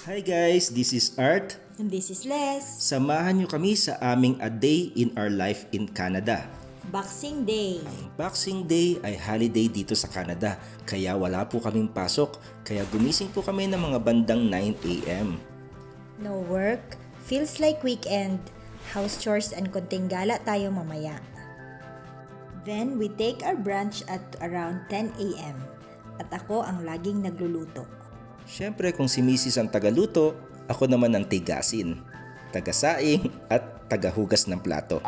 Hi guys, this is Art. And this is Les. Samahan niyo kami sa aming A Day in Our Life in Canada. Boxing Day. Boxing Day ay holiday dito sa Canada, kaya wala po kaming pasok, kaya gumising po kami ng mga bandang 9 a.m. No work, feels like weekend, house chores and konting gala tayo mamaya. Then we take our brunch at around 10 a.m. At ako ang laging nagluluto. Siyempre kung si Mrs. ang tagaluto, ako naman ang tigasin, tagasaing at tagahugas ng plato.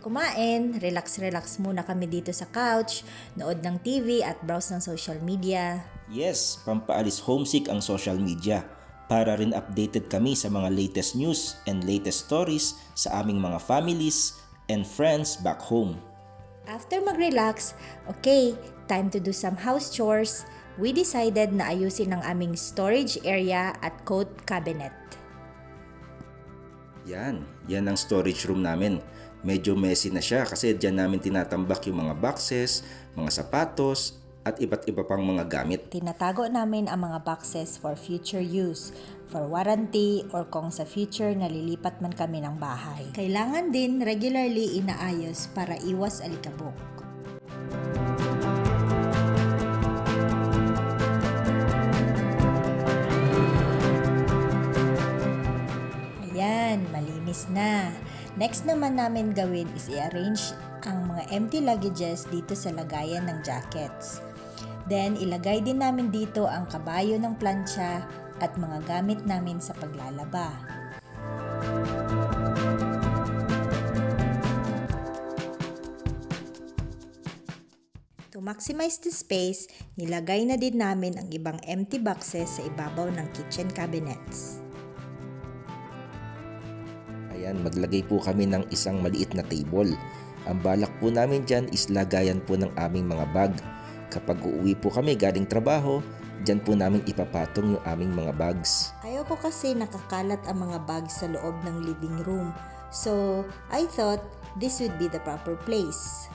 Kumain, relax muna kami dito sa couch, nood ng TV at browse ng social media. Yes, pampaalis homesick ang social media para rin updated kami sa mga latest news and latest stories sa aming mga families and friends back home. After mag-relax, okay, time to do some house chores. We decided na ayusin ang aming storage area at coat cabinet. Yan ang storage room namin. Medyo messy na siya kasi dyan namin tinatambak yung mga boxes, mga sapatos, at iba't iba pang mga gamit. Tinatago namin ang mga boxes for future use, for warranty, or kung sa future nalilipat man kami ng bahay. Kailangan din regularly inaayos para iwas alikabok. Ayan, malinis na. Next naman namin gawin is i-arrange ang mga empty luggages dito sa lagayan ng jackets. Then, ilagay din namin dito ang kabayo ng plancha at mga gamit namin sa paglalaba. To maximize the space, nilagay na din namin ang ibang empty boxes sa ibabaw ng kitchen cabinets. Ayan, maglagay po kami ng isang maliit na table. Ang balak po namin dyan is lagayan po ng aming mga bag. Kapag uuwi po kami galing trabaho, dyan po namin ipapatong yung aming mga bags. Ayoko kasi nakakalat ang mga bags sa loob ng living room. So, I thought this would be the proper place.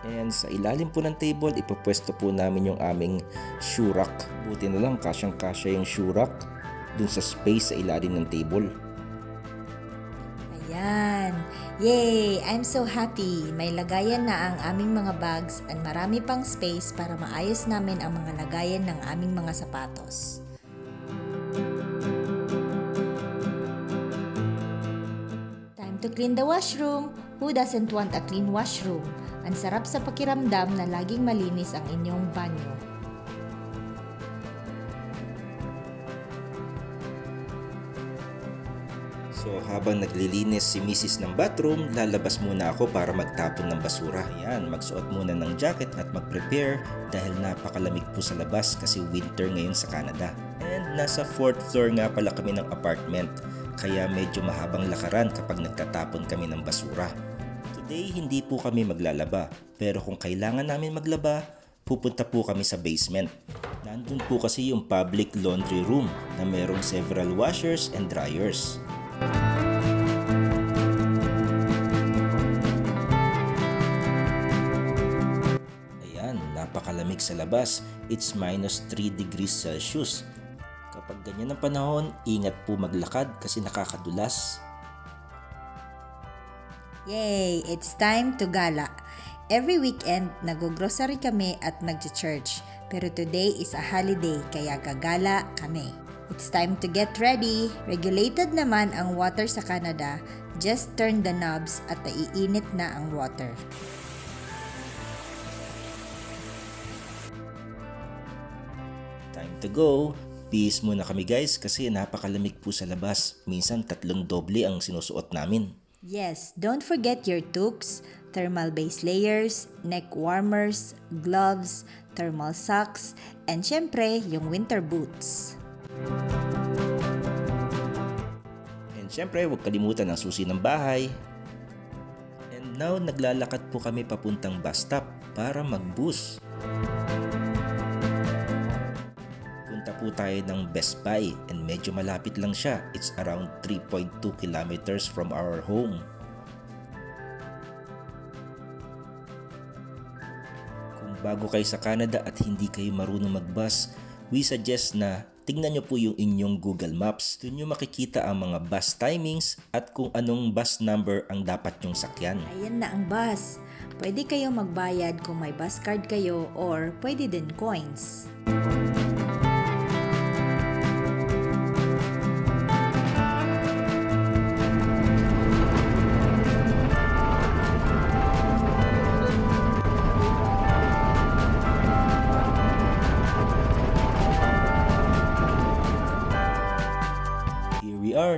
And sa ilalim po ng table, ipapwesto po namin yung aming shoe rack. Buti na lang kasyang-kasya yung shoe rack dun sa space sa ilalim ng table. Ayan! Yay! I'm so happy! May lagayan na ang aming mga bags at marami pang space para maayos namin ang mga lagayan ng aming mga sapatos. Time to clean the washroom! Who doesn't want a clean washroom? Ang sarap sa pakiramdam na laging malinis ang inyong banyo. So habang naglilinis si Mrs. ng bathroom, lalabas muna ako para magtapon ng basura. Ayan, magsuot muna ng jacket at mag-prepare dahil napakalamig po sa labas kasi winter ngayon sa Canada. And nasa 4th floor nga pala kami ng apartment, kaya medyo mahabang lakaran kapag nagtatapon kami ng basura. Today, hindi po kami maglalaba, pero kung kailangan namin maglaba, pupunta po kami sa basement. Nandun po kasi yung public laundry room na merong several washers and dryers. Ayan, napakalamig sa labas. It's minus 3 degrees Celsius. Kapag ganyan ang panahon, ingat po maglakad kasi nakakadulas. Yay! It's time to gala. Every weekend, nag-grocery kami at nag-church. Pero today is a holiday kaya gagala kami. It's time to get ready. Regulated naman ang water sa Canada. Just turn the knobs at naiinit na ang water. Time to go. Bihis muna kami guys kasi napakalamig po sa labas. Minsan 3 doble ang sinusuot namin. Yes, don't forget your toques, thermal base layers, neck warmers, gloves, thermal socks, and syempre, yung winter boots. And syempre, huwag kalimutan ang susi ng bahay. And now, naglalakad po kami papuntang bus stop para mag-bus. Pumunta po tayo ng Best Buy and medyo malapit lang siya. It's around 3.2 kilometers from our home. Kung bago kayo sa Canada at hindi kayo marunong mag-bus, we suggest na tingnan nyo po yung inyong Google Maps. Doon nyo makikita ang mga bus timings at kung anong bus number ang dapat nyong sakyan. Ayan na ang bus. Pwede kayo magbayad kung may bus card kayo or pwede din coins.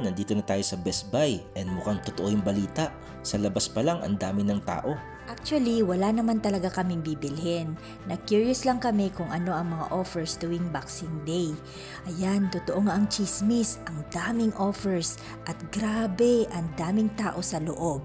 Nandito na tayo sa Best Buy and mukhang totoo yung balita. Sa labas pa lang ang dami ng tao. Actually, wala naman talaga kaming bibilhin. Na-curious lang kami kung ano ang mga offers tuwing Boxing Day. Ayan, totoo nga ang chismis. Ang daming offers at grabe, ang daming tao sa loob.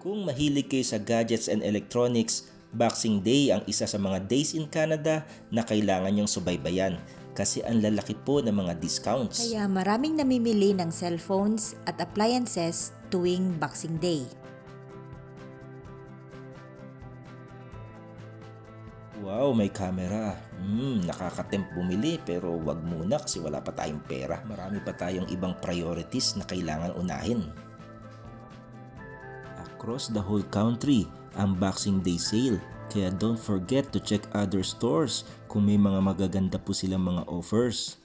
Kung mahilig kayo sa gadgets and electronics, Boxing Day ang isa sa mga days in Canada na kailangan nyong subaybayan kasi ang lalaki po ng mga discounts. Kaya maraming namimili ng cellphones at appliances tuwing Boxing Day. Wow, may camera. Nakakatempt bumili pero wag muna kasi wala pa tayong pera. Marami pa tayong ibang priorities na kailangan unahin. Across the whole country, ang Boxing Day sale. Kaya don't forget to check other stores kung may mga magaganda po silang mga offers.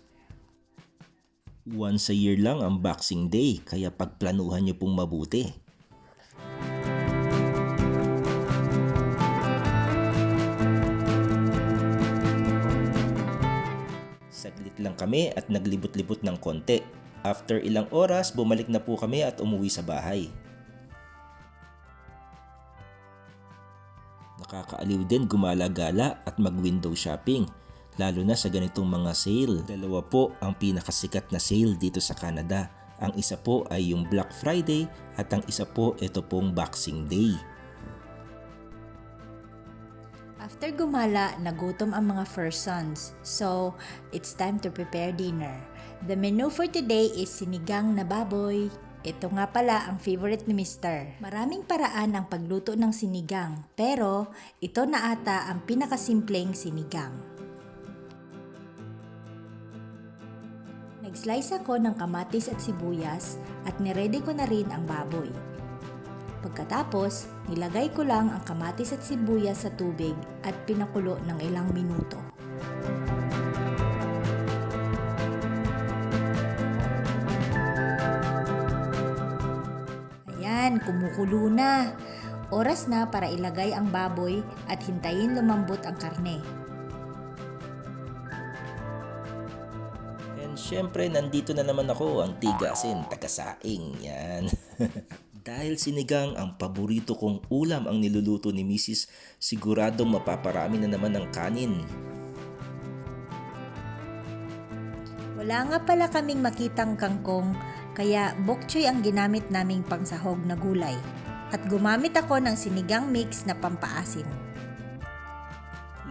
Once a year lang ang Boxing Day, kaya pagplanuhan nyo pong mabuti. Saglit lang kami at naglibot-libot ng konti. After ilang oras, bumalik na po kami at umuwi sa bahay. Nakakaaliw din gumala-gala at mag-window shopping, lalo na sa ganitong mga sale. Dalawa po ang pinakasikat na sale dito sa Canada. Ang isa po ay yung Black Friday at ang isa po ito pong Boxing Day. After gumala, nagutom ang mga first sons. So, it's time to prepare dinner. The menu for today is sinigang na baboy. Ito nga pala ang favorite ni Mr. Maraming paraan ang pagluto ng sinigang, pero ito na ata ang pinakasimpleng sinigang. Nag-slice ako ng kamatis at sibuyas at niredy ko na rin ang baboy. Pagkatapos, nilagay ko lang ang kamatis at sibuyas sa tubig at pinakulo ng ilang minuto. Kumukulo na. Oras na para ilagay ang baboy at hintayin lumambot ang karne. And syempre, nandito na naman ako, ang tigasin, tagasaing. Yan. Dahil sinigang ang paborito kong ulam ang niluluto ni Mrs., siguradong mapaparami na naman ng kanin. Wala nga pala kaming makitang kangkong, kaya bok choy ang ginamit naming pangsahog na gulay. At gumamit ako ng sinigang mix na pampaasim.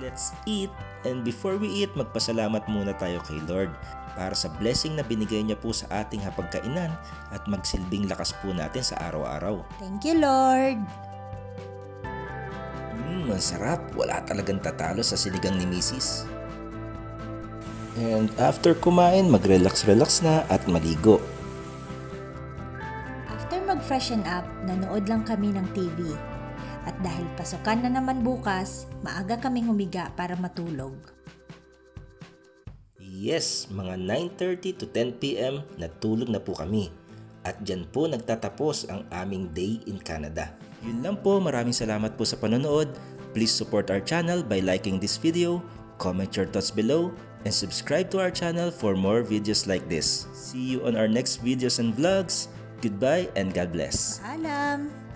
Let's eat! And before we eat, magpasalamat muna tayo kay Lord para sa blessing na binigay niya po sa ating hapagkainan at magsilbing lakas po natin sa araw-araw. Thank you, Lord! Ang sarap! Wala talagang tatalo sa sinigang ni Mrs. And after kumain, mag-relax-relax na at maligo. After mag-freshen up, nanood lang kami ng TV. At dahil pasukan na naman bukas, maaga kaming humiga para matulog. Yes, mga 9:30 to 10 p.m. natulog na po kami. At dyan po nagtatapos ang aming day in Canada. Yun lang po, maraming salamat po sa panonood. Please support our channel by liking this video, comment your thoughts below, and subscribe to our channel for more videos like this. See you on our next videos and vlogs. Goodbye and God bless. Paalam!